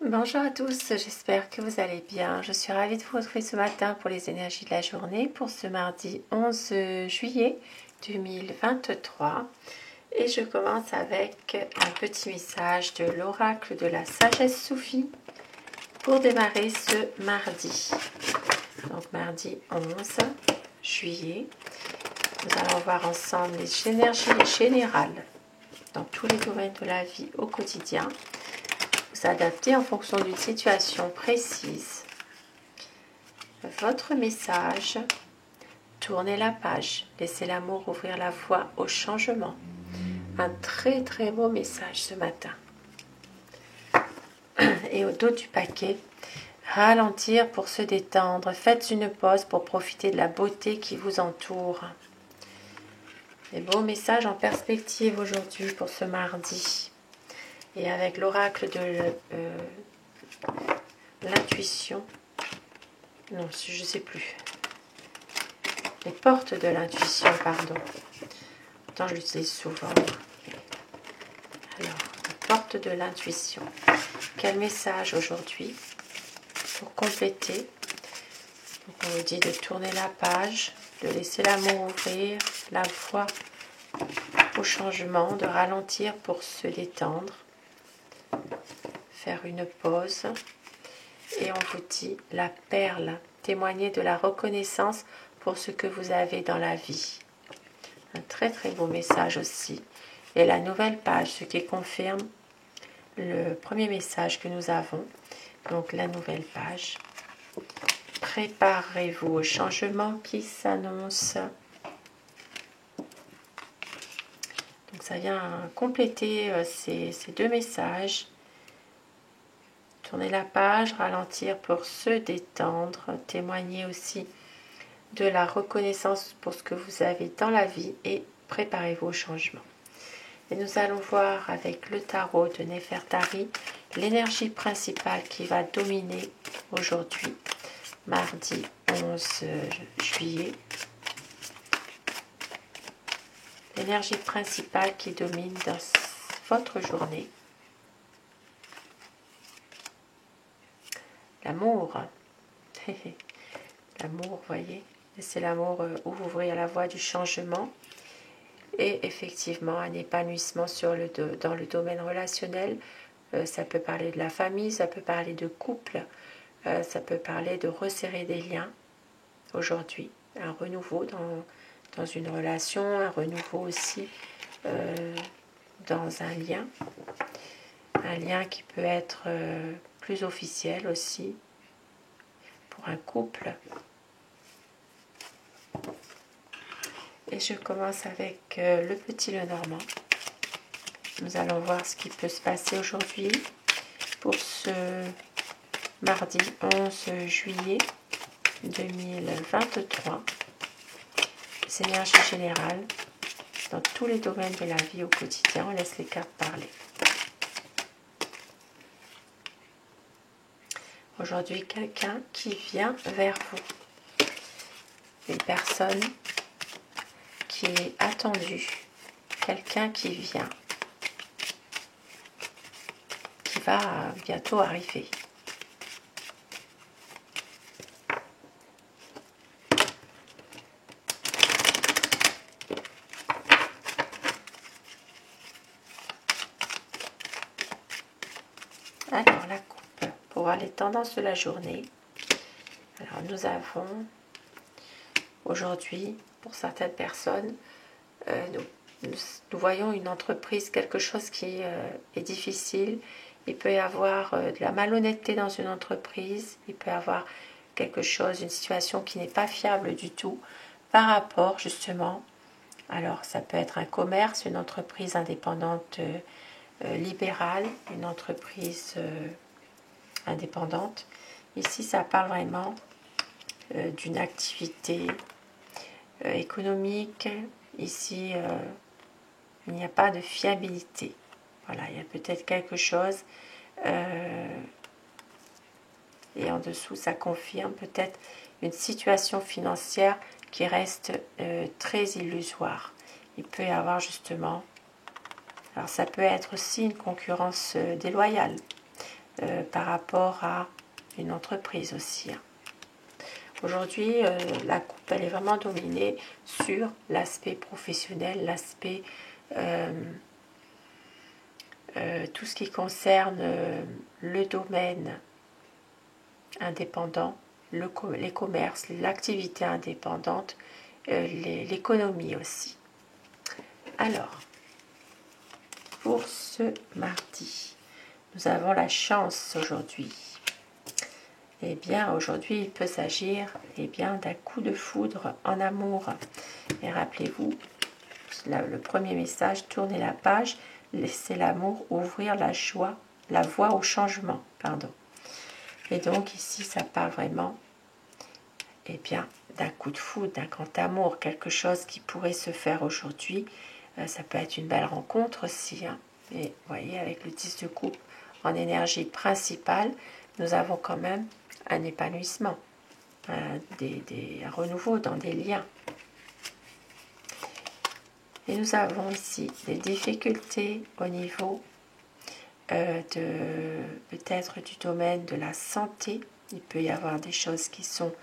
Bonjour à tous, j'espère que vous allez bien. Je suis ravie de vous retrouver ce matin pour les énergies de la journée pour ce mardi 11 juillet 2023. Et je commence avec un petit message de l'oracle de la sagesse soufie pour démarrer ce mardi. Donc mardi 11 juillet, nous allons voir ensemble les énergies générales dans tous les domaines de la vie au quotidien. S'adapter en fonction d'une situation précise. Votre message, tournez la page, laissez l'amour ouvrir la voie au changement. Un très très beau message ce matin. Et au dos du paquet, ralentir pour se détendre, faites une pause pour profiter de la beauté qui vous entoure. Des beaux messages en perspective aujourd'hui pour ce mardi. Et avec l'oracle de l'intuition, non, je ne sais plus, les portes de l'intuition, pardon. Pourtant, je l'utilise souvent. Alors, les portes de l'intuition. Quel message aujourd'hui pour compléter? Donc, on vous dit de tourner la page, de laisser l'amour ouvrir la voie au changement, de ralentir pour se détendre. Faire une pause et on vous dit la perle, témoigner de la reconnaissance pour ce que vous avez dans la vie. Un très très beau message aussi. Et la nouvelle page, ce qui confirme le premier message que nous avons. Donc la nouvelle page. Préparez-vous au changement qui s'annonce. Donc ça vient compléter ces deux messages. Tournez la page, ralentir pour se détendre, témoigner aussi de la reconnaissance pour ce que vous avez dans la vie et préparez-vous au changement. Et nous allons voir avec le tarot de Nefertari l'énergie principale qui va dominer aujourd'hui, mardi 11 juillet. L'énergie principale qui domine dans votre journée. L'amour, l'amour, vous voyez, c'est l'amour ouvrir la voie du changement et effectivement un épanouissement dans le domaine relationnel. Ça peut parler de la famille, ça peut parler de couple, ça peut parler de resserrer des liens aujourd'hui, un renouveau dans une relation, un renouveau aussi dans un lien qui peut être plus officiel aussi pour un couple. Et je commence avec le petit Lenormand. Nous allons voir ce qui peut se passer aujourd'hui pour ce mardi 11 juillet 2023. Les énergies générales dans tous les domaines de la vie au quotidien. On laisse les cartes parler. Aujourd'hui, quelqu'un qui vient vers vous. Une personne qui est attendue. Quelqu'un qui vient. Qui va bientôt arriver. Alors, la coupe. Pour voir les tendances de la journée. Alors nous avons aujourd'hui, pour certaines personnes, nous voyons une entreprise, quelque chose qui est difficile. Il peut y avoir de la malhonnêteté dans une entreprise, il peut y avoir quelque chose, une situation qui n'est pas fiable du tout par rapport justement, alors ça peut être un commerce, une entreprise indépendante libérale, une entreprise indépendante. Ici, ça parle vraiment d'une activité économique. Ici, il n'y a pas de fiabilité. Voilà, il y a peut-être quelque chose. Et en dessous, ça confirme peut-être une situation financière qui reste très illusoire. Il peut y avoir justement... Alors, ça peut être aussi une concurrence déloyale. par rapport à une entreprise aussi. Aujourd'hui, la coupe, elle est vraiment dominée sur l'aspect professionnel, l'aspect tout ce qui concerne le domaine indépendant, les commerces, l'activité indépendante, l'économie aussi. Alors, pour ce mardi, nous avons la chance aujourd'hui. Eh bien, aujourd'hui, il peut s'agir d'un coup de foudre en amour. Et rappelez-vous, le premier message, tournez la page, laissez l'amour ouvrir la voie au changement. Pardon. Et donc, ici, ça parle vraiment d'un coup de foudre, d'un grand amour, quelque chose qui pourrait se faire aujourd'hui. Ça peut être une belle rencontre aussi. Et vous voyez, avec le 10 de coupe en énergie principale, nous avons quand même un épanouissement, un renouveau dans des liens. Et nous avons ici des difficultés au niveau peut-être du domaine de la santé. Il peut y avoir des choses qui sont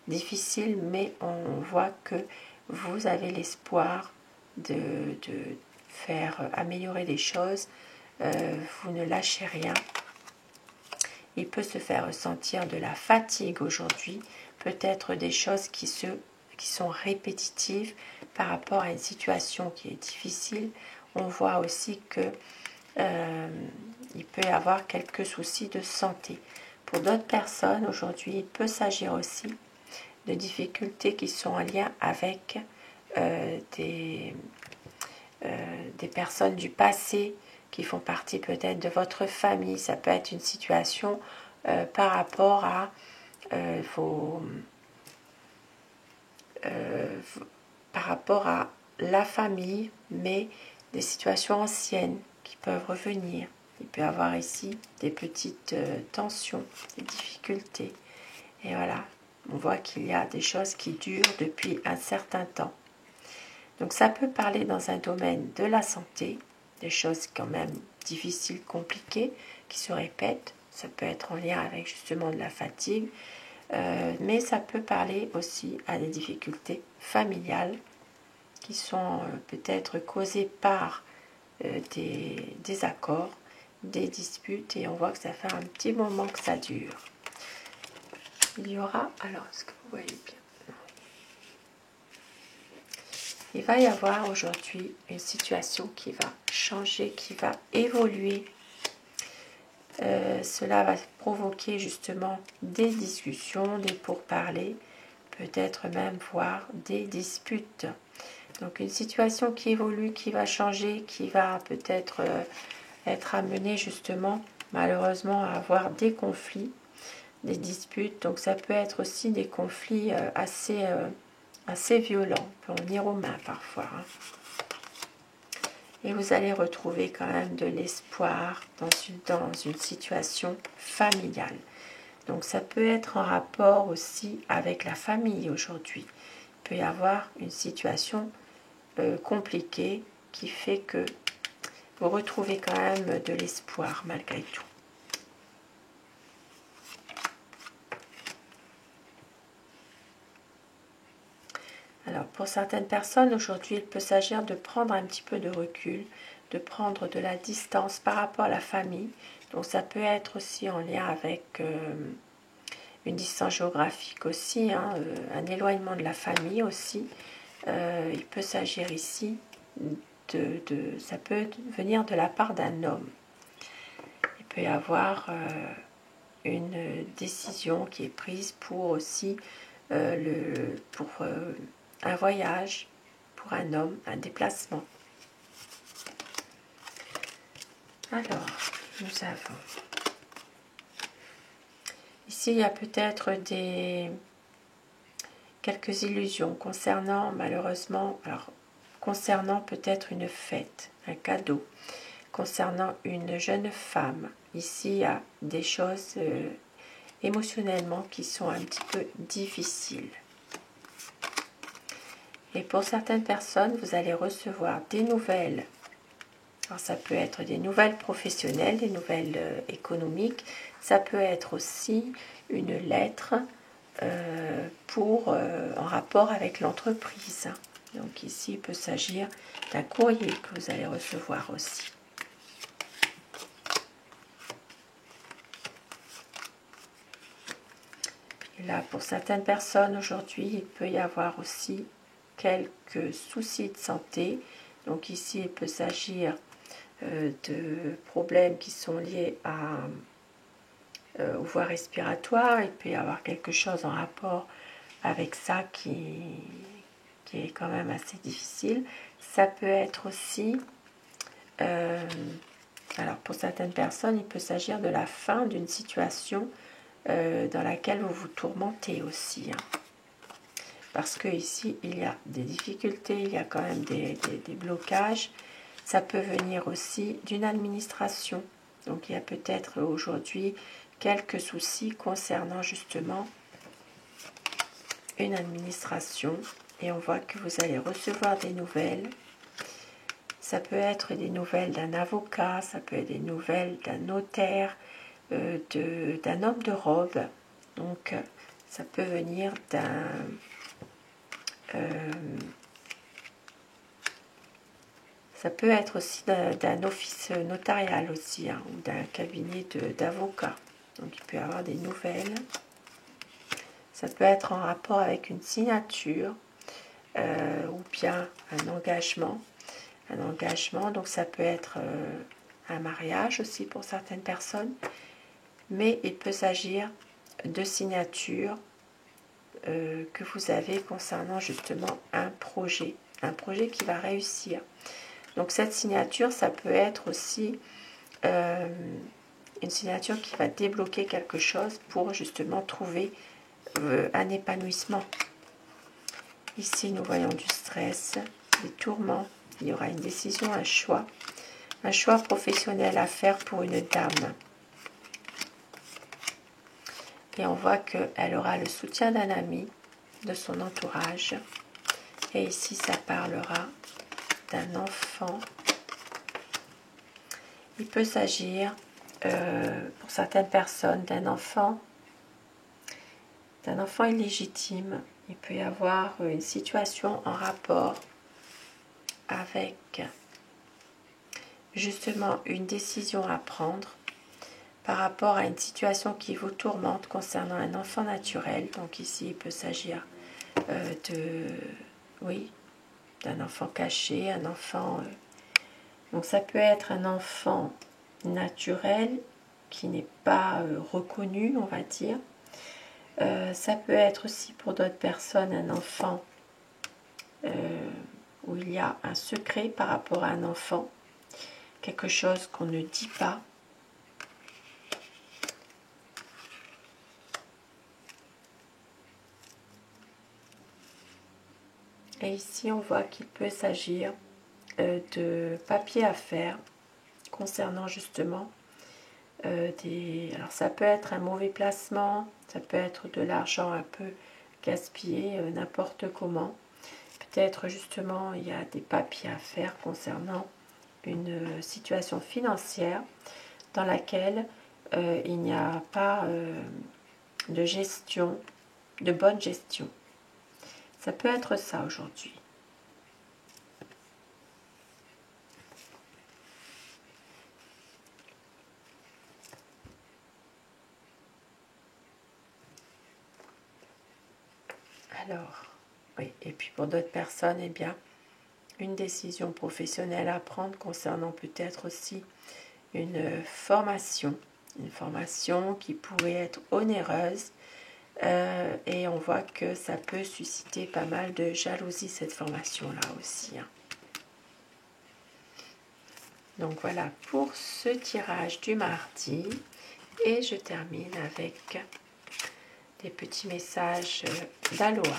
difficiles, mais on voit que vous avez l'espoir de faire améliorer les choses. Vous ne lâchez rien. Il peut se faire ressentir de la fatigue aujourd'hui, peut-être des choses qui sont répétitives par rapport à une situation qui est difficile. On voit aussi que il peut y avoir quelques soucis de santé. Pour d'autres personnes, aujourd'hui, il peut s'agir aussi de difficultés qui sont en lien avec des personnes du passé qui font partie peut-être de votre famille. Ça peut être une situation par rapport à par rapport à la famille, mais des situations anciennes qui peuvent revenir. Il peut y avoir ici des petites tensions, des difficultés. Et voilà, on voit qu'il y a des choses qui durent depuis un certain temps. Donc ça peut parler dans un domaine de la santé, des choses quand même difficiles, compliquées, qui se répètent. Ça peut être en lien avec justement de la fatigue, mais ça peut parler aussi à des difficultés familiales qui sont peut-être causées par des désaccords, des disputes, et on voit que ça fait un petit moment que ça dure. Il y aura, alors est-ce que vous voyez bien? Il va y avoir aujourd'hui une situation qui va changer, qui va évoluer. Cela va provoquer justement des discussions, des pourparlers, peut-être même voire des disputes. Donc une situation qui évolue, qui va changer, qui va peut-être être amenée justement malheureusement à avoir des conflits, des disputes. Donc ça peut être aussi des conflits assez violents, on peut en venir aux mains parfois. Et vous allez retrouver quand même de l'espoir dans une situation familiale. Donc ça peut être en rapport aussi avec la famille aujourd'hui. Il peut y avoir une situation compliquée qui fait que vous retrouvez quand même de l'espoir malgré tout. Alors pour certaines personnes aujourd'hui, il peut s'agir de prendre un petit peu de recul, de prendre de la distance par rapport à la famille. Donc ça peut être aussi en lien avec une distance géographique aussi, un éloignement de la famille aussi. Il peut s'agir ici ça peut venir de la part d'un homme. Il peut y avoir une décision qui est prise pour aussi un voyage, pour un homme, un déplacement. Alors, nous avons ici, il y a peut-être quelques illusions concernant, malheureusement, concernant peut-être une fête, un cadeau, concernant une jeune femme. Ici, il y a des choses émotionnellement qui sont un petit peu difficiles. Et pour certaines personnes, vous allez recevoir des nouvelles Alors, ça peut être des nouvelles professionnelles, des nouvelles économiques. Ça peut être aussi une lettre en rapport avec l'entreprise. Donc ici, il peut s'agir d'un courrier que vous allez recevoir aussi. Et là, pour certaines personnes aujourd'hui, il peut y avoir aussi quelques soucis de santé. Donc ici, il peut s'agir de problèmes qui sont liés aux voies respiratoires. Il peut y avoir quelque chose en rapport avec ça qui est quand même assez difficile. Ça peut être aussi, alors pour certaines personnes, il peut s'agir de la fin d'une situation dans laquelle vous vous tourmentez aussi. Hein. Parce que ici, il y a des difficultés, il y a quand même des blocages. Ça peut venir aussi d'une administration. Donc il y a peut-être aujourd'hui quelques soucis concernant justement une administration. Et on voit que vous allez recevoir des nouvelles. Ça peut être des nouvelles d'un avocat, ça peut être des nouvelles d'un notaire, d'un homme de robe. Donc ça peut venir ça peut être aussi d'un office notarial aussi, hein, ou d'un cabinet d'avocats. Donc il peut y avoir des nouvelles. Ça peut être en rapport avec une signature ou bien un engagement. Un engagement, donc ça peut être un mariage aussi pour certaines personnes. Mais il peut s'agir de signatures que vous avez concernant justement un projet qui va réussir. Donc cette signature, ça peut être aussi une signature qui va débloquer quelque chose pour justement trouver un épanouissement. Ici, nous voyons du stress, des tourments. Il y aura une décision, un choix professionnel à faire pour une dame. Et on voit qu'elle aura le soutien d'un ami, de son entourage. Et ici, ça parlera d'un enfant. Il peut s'agir, pour certaines personnes, d'un enfant illégitime. Il peut y avoir une situation en rapport avec justement une décision à prendre par rapport à une situation qui vous tourmente concernant un enfant naturel. Donc ici, il peut s'agir d'un enfant caché, un enfant... donc ça peut être un enfant naturel qui n'est pas reconnu, on va dire. Ça peut être aussi pour d'autres personnes un enfant où il y a un secret par rapport à un enfant, quelque chose qu'on ne dit pas. Et ici, on voit qu'il peut s'agir de papiers à faire concernant justement alors ça peut être un mauvais placement, ça peut être de l'argent un peu gaspillé n'importe comment. Peut-être justement il y a des papiers à faire concernant une situation financière dans laquelle il n'y a pas de gestion, de bonne gestion. Ça peut être ça aujourd'hui. Alors, oui, et puis pour d'autres personnes, eh bien, une décision professionnelle à prendre concernant peut-être aussi une formation qui pourrait être onéreuse et on voit que ça peut susciter pas mal de jalousie cette formation-là aussi. Hein. Donc voilà pour ce tirage du mardi et je termine avec des petits messages d'Aloha.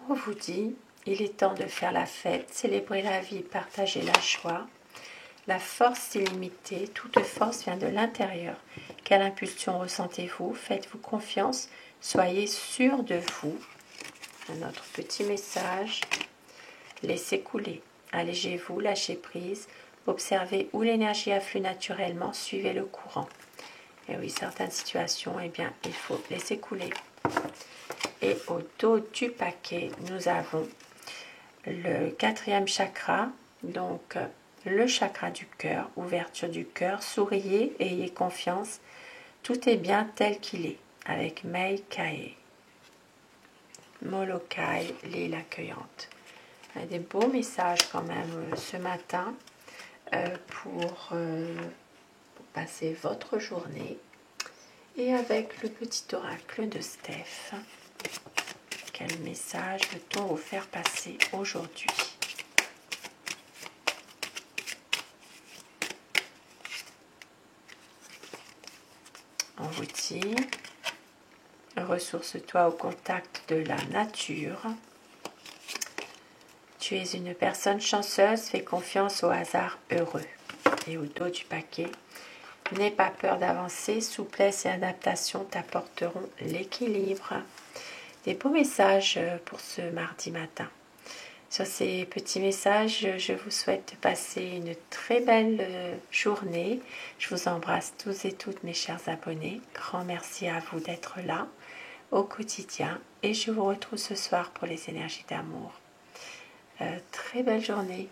On vous dit Il est temps de faire la fête, célébrer la vie, partager la joie. La force illimitée, toute force vient de l'intérieur. Quelle impulsion ressentez-vous? Faites-vous confiance, soyez sûr de vous. Un autre petit message. Laissez couler, allégez-vous, lâchez prise, observez où l'énergie afflue naturellement, suivez le courant. Et oui, certaines situations, eh bien, il faut laisser couler. Et au dos du paquet, nous avons le 4e chakra, donc le chakra du cœur, ouverture du cœur, souriez, ayez confiance, tout est bien tel qu'il est, avec Mei Kae, Molokai, l'île accueillante. Des beaux messages quand même ce matin pour passer votre journée. Et avec le petit oracle de Steph, quel message veut-on vous faire passer aujourd'hui? On vous dit, ressource-toi au contact de la nature. Tu es une personne chanceuse, fais confiance au hasard heureux. Et au dos du paquet, n'aie pas peur d'avancer, souplesse et adaptation t'apporteront l'équilibre. Des beaux messages pour ce mardi matin. Sur ces petits messages, je vous souhaite de passer une très belle journée. Je vous embrasse tous et toutes mes chers abonnés. Grand merci à vous d'être là au quotidien et je vous retrouve ce soir pour les énergies d'amour. Très belle journée.